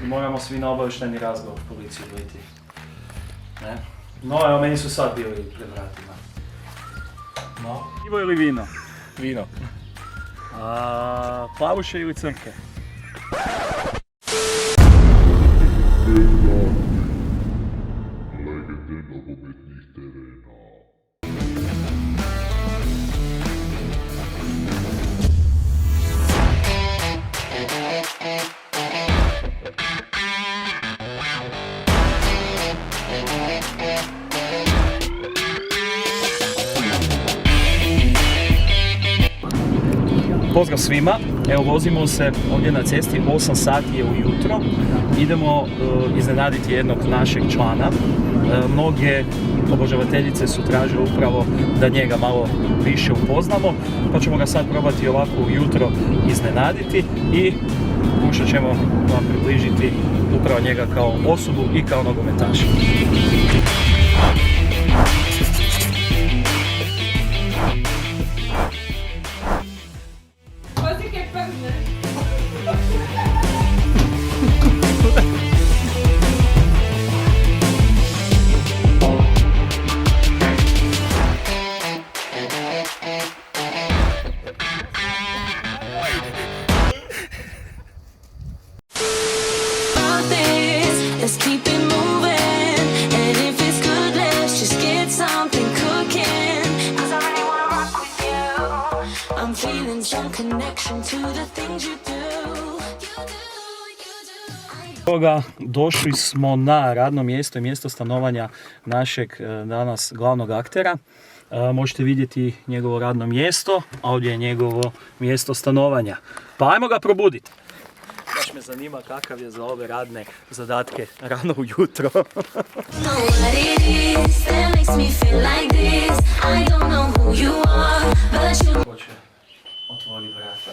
i moramo svi na obavještajni razgovor policiju biti. Ne? No, evo, meni su sad bili pred vratima. No. Pivo ili vino? Vino. Plavuše ili crnke? Pozdrav svima, evo vozimo se ovdje na cesti, 8 sati je ujutro, idemo iznenaditi jednog našeg člana. Mnoge obožavateljice su tražile upravo da njega malo više upoznamo, pa ćemo ga sad probati ovako ujutro iznenaditi i pokušat ćemo vam približiti upravo njega kao osobu i kao nogometaša. Došli smo na radno mjesto i mjesto stanovanja našeg danas glavnog aktera. Možete vidjeti njegovo radno mjesto, a ovdje je njegovo mjesto stanovanja. Pa ajmo ga probuditi. Baš me zanima kakav je za ove radne zadatke rano ujutro. Hoće otvori vrata.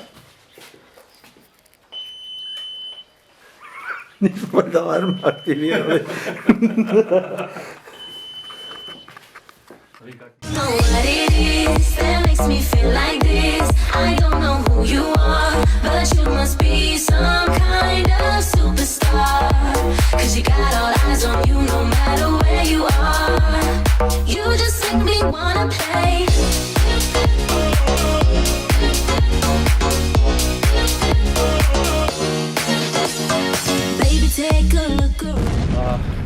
Nismo da alarm aktivirali.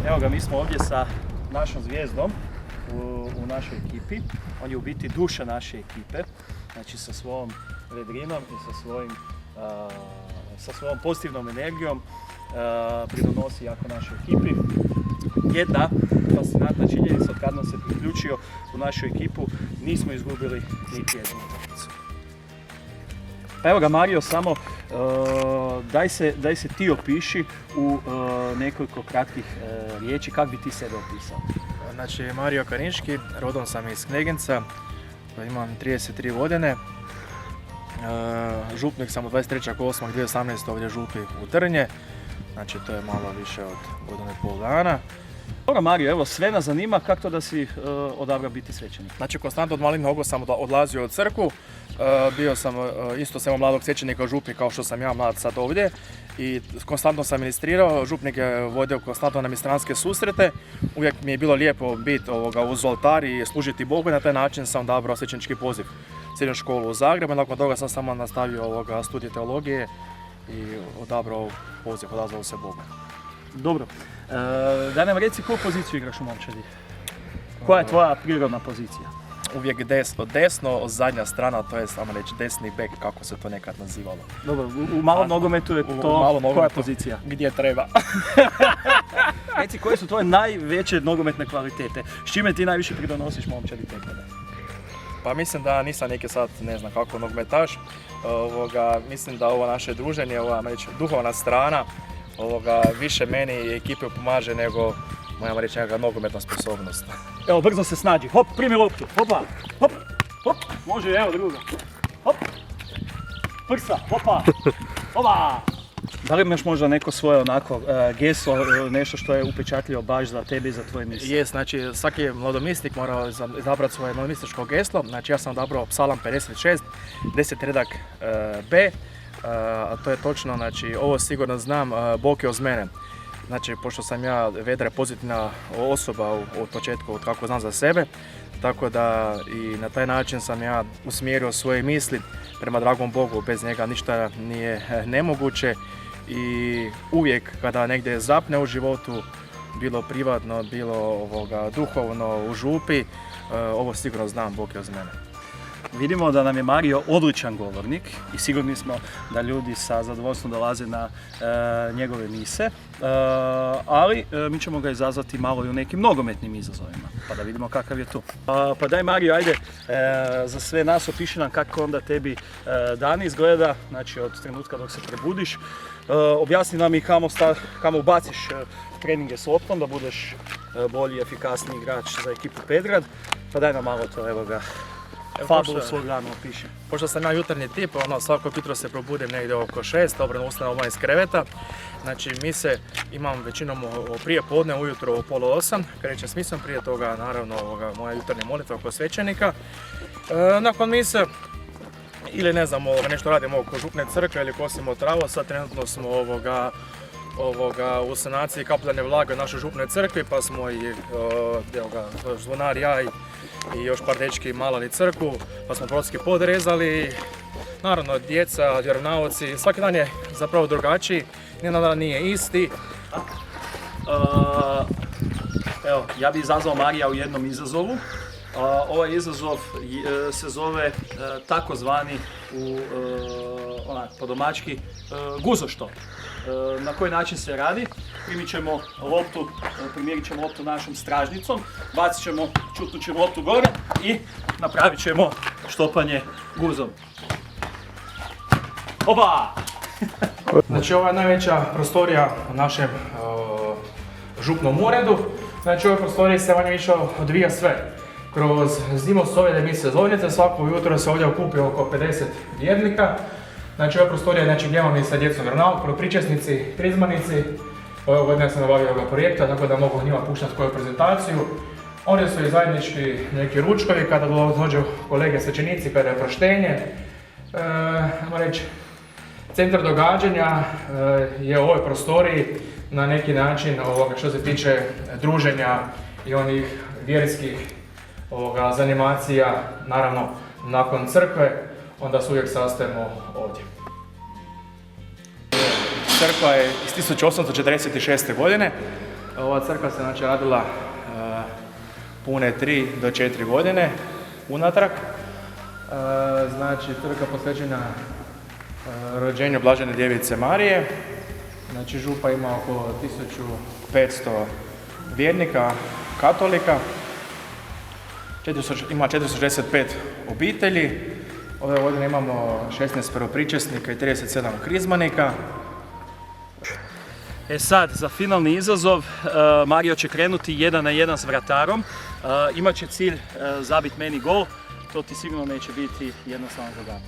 Evo ga, mi smo ovdje sa našom zvijezdom u našoj ekipi. On je u biti duša naše ekipe, znači sa svojom vedrinom i sa svojom pozitivnom energijom pridonosi jako našoj ekipi. Jedna fascinantna činjenica od kad nam se priključio u našu ekipu, nismo izgubili niti jednu utakmicu. Pa evo ga, Mario, samo daj se ti opiši u nekoliko kratkih riječi, kako bi ti sebe opisao? Znači, Mario Karinški, rodom sam iz Kneginca, imam 33 godine. Župnik sam od 23.8.2018. ovdje župi u Trnje, znači to je malo više od godinu i pol dana. Dobro, Mario, evo, sve nas zanima kako to da si odabrao biti svećenik. Znači, konstantno od malih nogu sam odlazio u crkvu, bio sam isto samo mladog svećenika u župi kao što sam ja mlad sad ovdje i konstantno sam ministrirao, župnik je vodio konstantno na ministranske susrete, uvijek mi je bilo lijepo biti uz oltar i služiti Bogu i na taj način sam odabrao svećenički poziv srednju školu u Zagrebu, nakon toga sam samo nastavio studij teologije i odabrao poziv, odazvao se Bogu. Dobro, da nam reci koju poziciju igraš u Momčadi? Koja je tvoja prirodna pozicija? Uvijek desno, zadnja strana, to je samo reći desni bek, kako se to nekad nazivalo. Dobro, u malom nogometu je to koja pozicija? Gdje treba. Reci, koje su tvoje najveće nogometne kvalitete? S čime ti najviše pridonosiš Momčadi Tenkada? Pa mislim da nisam neki sad, ne znam kako nogometaš. Mislim da ovo naše druženje, ova duhovna strana, više meni i ekipe pomaže nego moja reći nekakva nogometna sposobnost. Evo, brzo se snađi. Hop, primi loptu. Hopa, hop, hop. Može, evo druga. Hop. Prsa, hopa. Hopa. Da li imaš možda neko svoje onako geslo, nešto što je upečatljivo baš za tebe i za tvoje misli? Jest, znači svaki mladomisnik mora izabrati svoje mladomisničko geslo. Znači ja sam odabrao Psalam 56, 10 redak B. a to je točno, znači ovo sigurno znam, Bog je uz mene. Znači, pošto sam ja vedra pozitivna osoba od početka, od kako znam za sebe, tako da i na taj način sam ja usmjerio svoje misli prema dragom Bogu, bez njega ništa nije nemoguće i uvijek kada negdje zapne u životu, bilo privatno, bilo duhovno u župi, ovo sigurno znam, Bog je uz mene. Vidimo da nam je Mario odličan govornik i sigurni smo da ljudi sa zadovoljstvom dolaze na njegove mise, ali mi ćemo ga izazvati malo i u nekim nogometnim izazovima, pa da vidimo kakav je tu. Pa daj Mario, ajde, za sve nas opiši nam kako onda tebi dan izgleda, znači od trenutka dok se prebudiš. Objasni nam i kamo baciš treninge s loptom, da budeš bolji, efikasniji igrač za ekipu Petrgrad, pa daj nam malo to, evo ga. Fabulu svog dana opiše. Pošto sam ja jutarnji tip, svako jutro se probudim negdje oko 6, obrano ustanem iz kreveta. Znači mise imam većinom prije podne, ujutro u 7:30, krećem s misom, prije toga naravno moja jutarnja molitva oko svećenika. Nakon mise ili ne znam, nešto radimo oko župne crkve ili kosimo travu, sad trenutno smo u sanaciji kapljane vlage u našoj župnoj crkvi, pa smo i zvonar, ja i još par dečki malali crkvu, pa smo protski podrezali. Naravno, djeca, vjeronauci, svaki dan je zapravo drugačiji, nijedan dan nije isti. Evo, ja bih izazvao Marija u jednom izazovu. Ovaj izazov se zove takozvani podomački guzoštop. Na koji način se radi? Primjerit ćemo loptu našom stražnicom, čutnut ćemo loptu gore i napravit ćemo štopanje guzom. Oba! Znači, ova je najveća prostorija u našem župnom uredu. Znači, u ovoj prostoriji se manje-više odvija sve. Kroz zimosove emisije Zovnice svako jutro se ovdje okupi oko 50 vjernika. Znači, ova prostorija je gdje imam i sa djecom vjeronauk, prvopričesnici, prizmanici. Ove godine sam nabavio ovoga projekta, tako da mogu njima puštati koju prezentaciju. Ovdje su i zajednički neki ručkovi kada dođu kolege svećenici kada je proštenje. Centar događanja je u ovoj prostoriji na neki način što se tiče druženja i onih vjerskih zanimacija, naravno nakon crkve, onda se uvijek sastajemo ovdje. Crkva je iz 1846. godine. Ova crkva se znači radila pune 3 do 4 godine unatrag. Znači, crkva posvećena rođenju Blažene djevice Marije. Znači, župa ima oko 1500 vjernika, katolika. Ima 465 obitelji. Ove godine imamo 16 prvopričesnika i 37 krizmanika. Sad, za finalni izazov, Mario će krenuti 1 na 1 s vratarom. Imat će cilj zabiti meni gol, to ti sigurno neće biti jednostavan zadatak.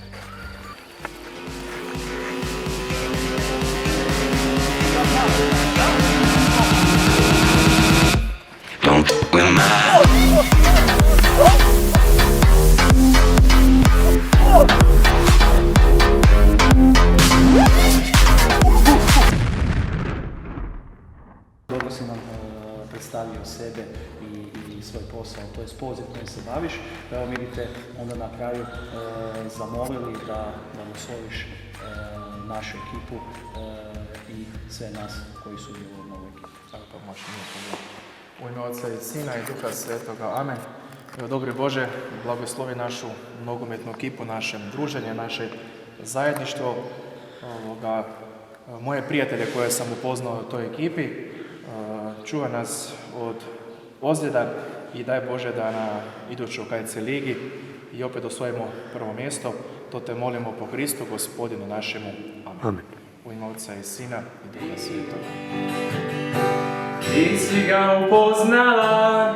Don't will my Dobro si nam predstavio sebe i svoj posao, to je poziv kojim se baviš. Evo mi bi te onda na kraju zamolili da osloviš našu ekipu i sve nas koji su bili u novoj ekipi. Tako može, nije problem. U ime Otca i Sina i Duha Svetoga, amen. Evo, dobri Bože, blagoslovi našu nogometnu ekipu, naše druženje, naše zajedništvo, moje prijatelje koje sam upoznao u toj ekipi, čuva nas od ozljeda i daj Bože da na idućoj KC ligi i opet osvojimo prvo mjesto. To te molimo po Kristu, Gospodinu našemu. Amen. Amen. U ime Otca i Sina i Duha Svetoga. Ti si ga upoznala,